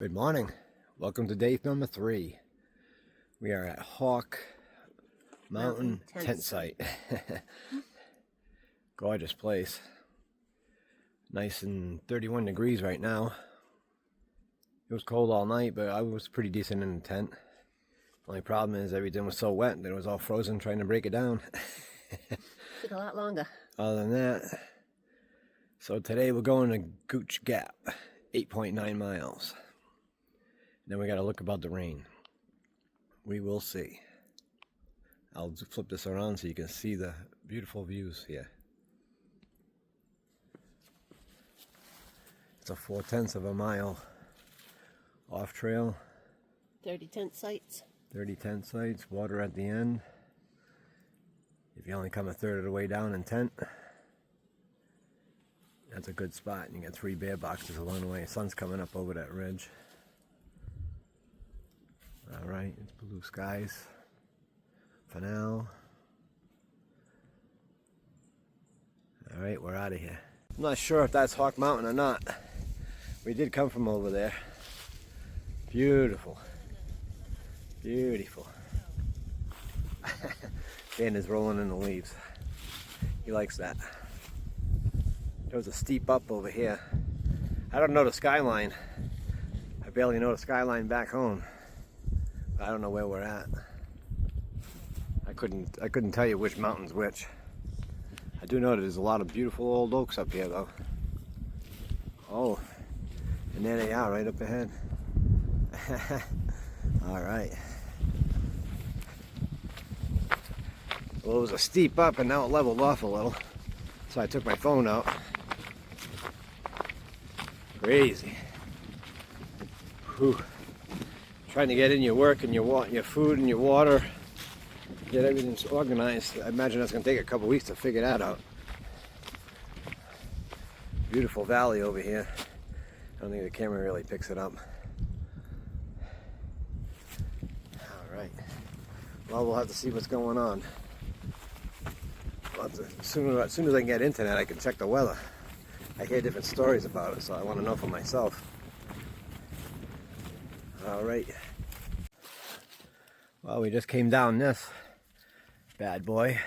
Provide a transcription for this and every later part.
Good morning. Welcome to day number 3. We are at Hawk Mountain Tent Site. Gorgeous place. Nice and 31 degrees right now. It was cold all night, but I was pretty decent in the tent. Only problem is everything was so wet that it was all frozen trying to break it down. Took a lot longer. Other than that, so today we're going to Gooch Gap, 8.9 miles. Then we got to look about the rain. We will see. I'll flip this around so you can see the beautiful views here. It's a 0.4 of a mile off trail. 30 tent sites. 30 tent sites, water at the end. If you only come a third of the way down in tent, that's a good spot. You get 3 bear boxes along the way. The sun's coming up over that ridge. Alright, it's blue skies for now. Alright, we're out of here. I'm not sure if that's Hawk Mountain or not. We did come from over there. Beautiful. Beautiful. Dan is rolling in the leaves. He likes that. There was a steep up over here. I don't know the skyline. I barely know the skyline back home. I don't know where we're at. I couldn't tell you which mountain's which. I do know that there's a lot of beautiful old oaks up here though. Oh, and there they are right up ahead. Alright. Well, it was a steep up and now it leveled off a little. So I took my phone out. Crazy. Whew. Trying to get in your work and your food and your water, get everything organized. I imagine that's going to take a couple weeks to figure that out. Beautiful valley over here. I don't think the camera really picks it up. Alright. Well, we'll have to see what's going on. As soon as I can get internet, I can check the weather. I hear different stories about it, so I want to know for myself. Alright. Well, we just came down this bad boy.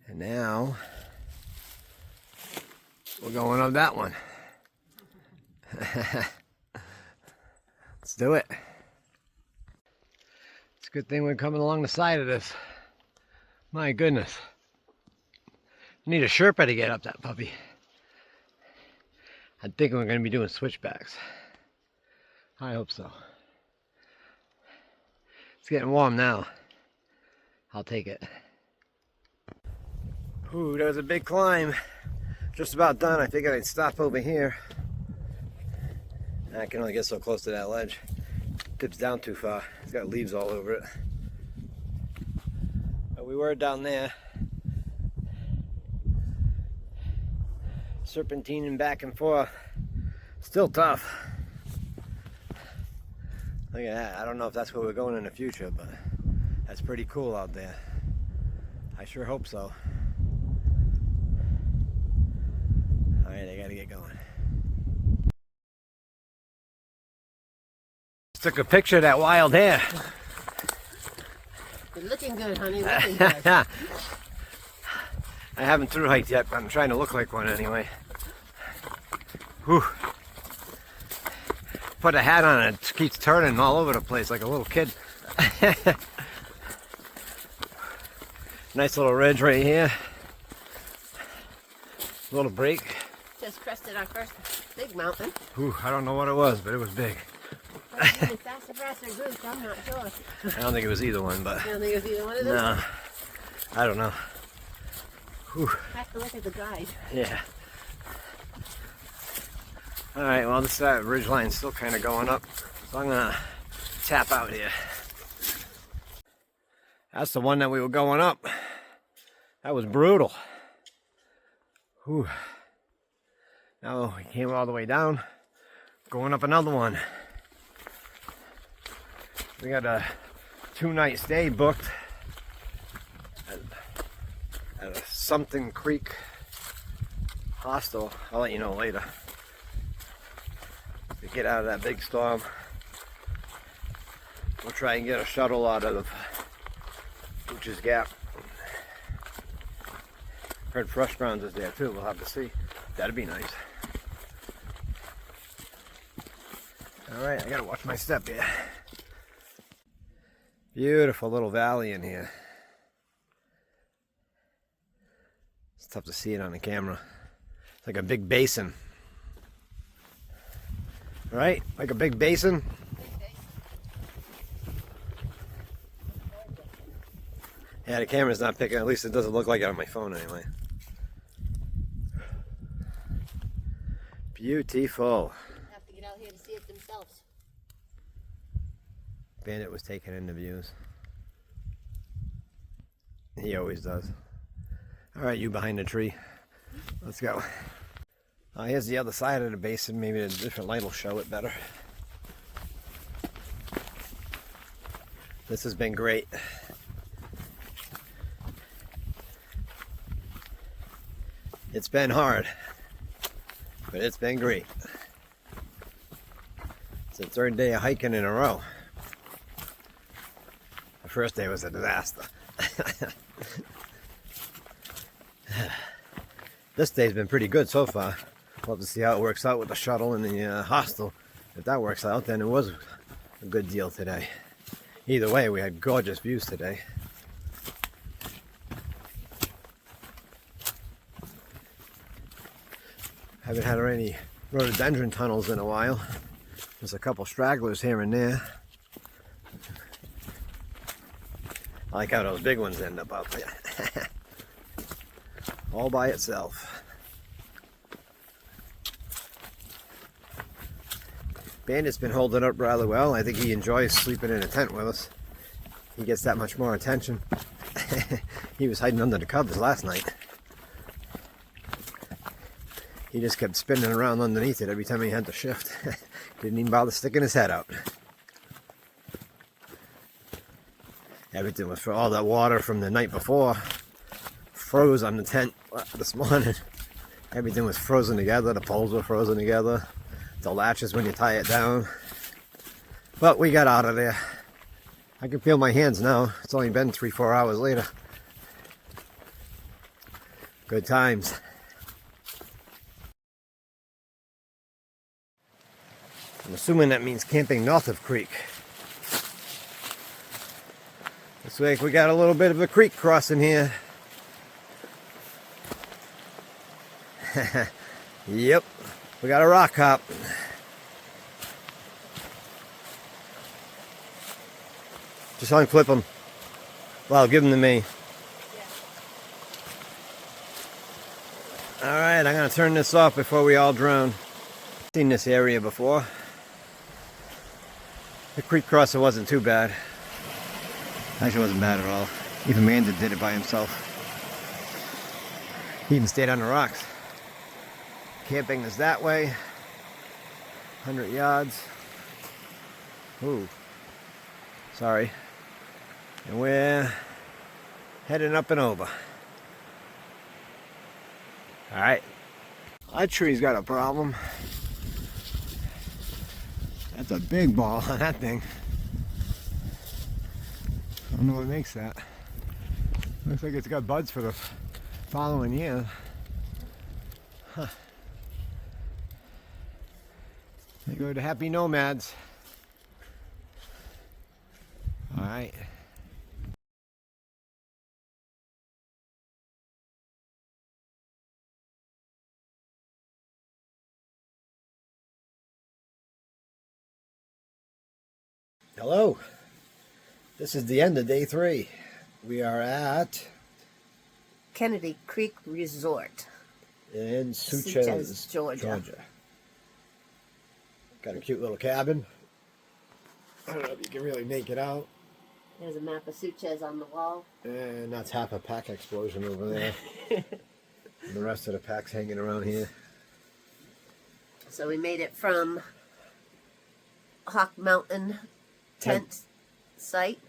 And now we're going up that one. Let's do it. It's a good thing we're coming along the side of this. My goodness. Need a Sherpa to get up that puppy. I think we're going to be doing switchbacks. I hope so. It's getting warm now. I'll take it. Ooh, that was a big climb. Just about done. I figured I'd stop over here. I can only get so close to that ledge. Dips down too far. It's got leaves all over it. But we were down there. Serpentining back and forth. Still tough. Look at that. I don't know if that's where we're going in the future, but that's pretty cool out there. I sure hope so. Alright, I gotta get going. Took a picture of that wild hare. You're looking good, honey. Looking good. I haven't thru hiked yet, but I'm trying to look like one anyway. Whew. Put a hat on and it keeps turning all over the place like a little kid. Nice little ridge right here. A little break. Just crested our first big mountain. Whew, I don't know what it was, but it was big. If that's the Brass or Gooch, I'm not sure. I don't think it was either one, but... I don't think it was either one of those. No, I don't know. Whew. Have to look at the guide. Yeah. Alright, well this ridge line's still kind of going up, so I'm gonna tap out here. That's the one that we were going up. That was brutal. Whew. Now we came all the way down, going up another one. We got a 2-night stay booked at a something creek hostile. I'll let you know later. To get out of that big storm, we'll try and get a shuttle out of Gooch Gap. Heard Fresh Grounds is there too. We'll have to see. That'd be nice. Alright, I gotta watch my step here. Beautiful little valley in here. It's tough to see it on the camera. It's like a big basin. Right? Like a big basin. Yeah, the camera's not picking. At least it doesn't look like it on my phone anyway. Beautiful. Have to get out here to see it themselves. Bandit was taking in the views. He always does. Alright, you behind the tree. Let's go. Here's the other side of the basin. Maybe a different light will show it better. This has been great. It's been hard, but it's been great. It's the third day of hiking in a row. The first day was a disaster. This day's been pretty good so far. We'll have to see how it works out with the shuttle and the hostel. If that works out, then it was a good deal today. Either way, we had gorgeous views today. Haven't had any rhododendron tunnels in a while. There's a couple stragglers here and there. I like how those big ones end up out there. All by itself. Bandit's been holding up rather well. I think he enjoys sleeping in a tent with us. He gets that much more attention. He was hiding under the covers last night. He just kept spinning around underneath it every time he had to shift. Didn't even bother sticking his head out. Everything was for all that water from the night before. Froze on the tent this morning. Everything was frozen together. The poles were frozen together. The latches when you tie it down. But we got out of there. I can feel my hands now. It's only been 3-4 hours later. Good times. I'm assuming that means camping north of creek. Looks like we got a little bit of a creek crossing here. Yep, we got a rock hop. Just unclip them. Well, give them to me. Yeah. Alright, I'm going to turn this off before we all drown. Seen this area before. The creek crossing wasn't too bad. Actually, it wasn't bad at all. Even Amanda did it by himself. He even stayed on the rocks. Camping is that way. 100 yards. Ooh. Sorry. And we're heading up and over. Alright. That tree's got a problem. That's a big ball on that thing. I don't know what makes that. Looks like it's got buds for the following year. Huh. They go to Happy Nomads. Alright. Hello. This is the end of day 3. We are at Kennedy Creek Resort in Suches, Georgia. Got a cute little cabin. I don't know if you can really make it out. There's a map of Suches on the wall. And that's half a pack explosion over there. And the rest of the pack's hanging around here. So we made it from Hawk Mountain tent site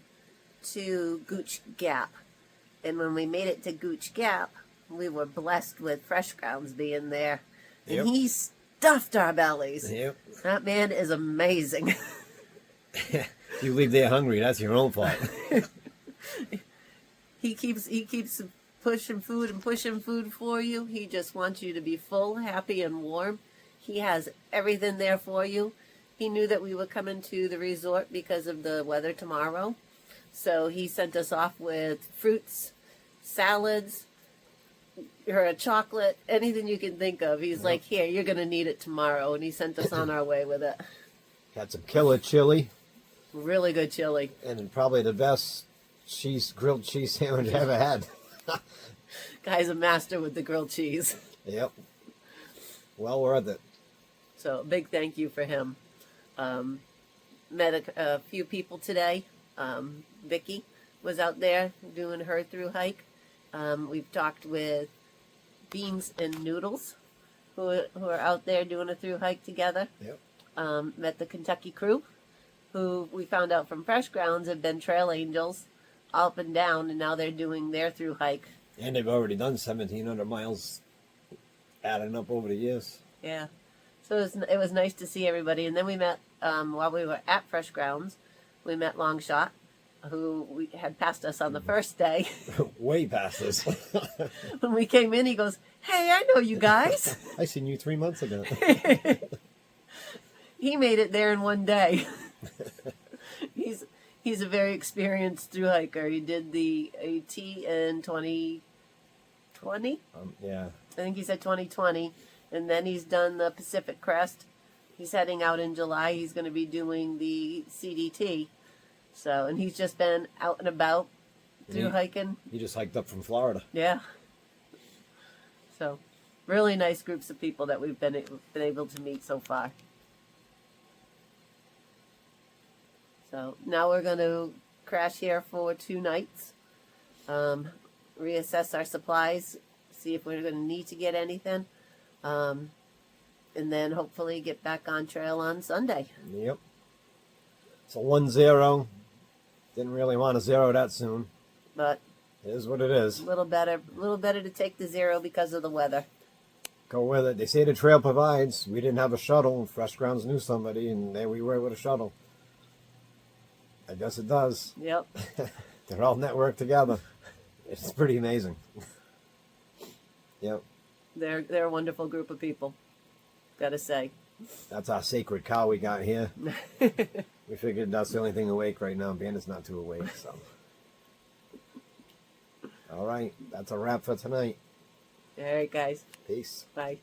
to Gooch Gap. And when we made it to Gooch Gap, we were blessed with Fresh Grounds being there. And Yep. he stuffed our bellies. Yep. That man is amazing. You leave there hungry, that's your own fault. He keeps pushing food for you. He just wants you to be full, happy, and warm. He has everything there for you. He knew that we were coming to the resort because of the weather tomorrow. So he sent us off with fruits, salads, or chocolate, anything you can think of. He's like, here, you're going to need it tomorrow. And he sent us on our way with it. Had some killer chili. Really good chili. And probably the best grilled cheese sandwich I ever had. Guy's a master with the grilled cheese. Yep. Well worth it. So big thank you for him. Met a few people today. Vicky was out there doing her through hike. We've talked with Beans and Noodles, who are out there doing a through hike together. Yep. Met the Kentucky crew, who we found out from Fresh Grounds have been trail angels up and down, and now they're doing their through hike. And they've already done 1,700 miles, adding up over the years. Yeah. So it was nice to see everybody. And then we met, while we were at Fresh Grounds, we met Longshot, who we had passed us on the first day. Way past us. When we came in, he goes, hey, I know you guys. I seen you 3 months ago. He made it there in one day. He's a very experienced thru hiker. He did the AT in 2020. Yeah. I think he said 2020. And then he's done the Pacific Crest. He's heading out in July. He's going to be doing the CDT. So, and he's just been out and about through hiking. He just hiked up from Florida. Yeah. So, really nice groups of people that we've been able to meet so far. So now we're going to crash here for 2 nights, reassess our supplies, see if we're going to need to get anything, and then hopefully get back on trail on Sunday. Yep. So 1-0. Didn't really want to zero that soon. But it is what it is. a little better to take the 0 because of the weather. Go with it. They say the trail provides. We didn't have a shuttle. Fresh Grounds knew somebody, and there we were with a shuttle. I guess it does. Yep. They're all networked together. It's pretty amazing. Yep. They're a wonderful group of people, gotta say. That's our sacred cow we got here. We figured that's the only thing awake right now. Bandit's not too awake, so. All right. That's a wrap for tonight. All right, guys. Peace. Bye.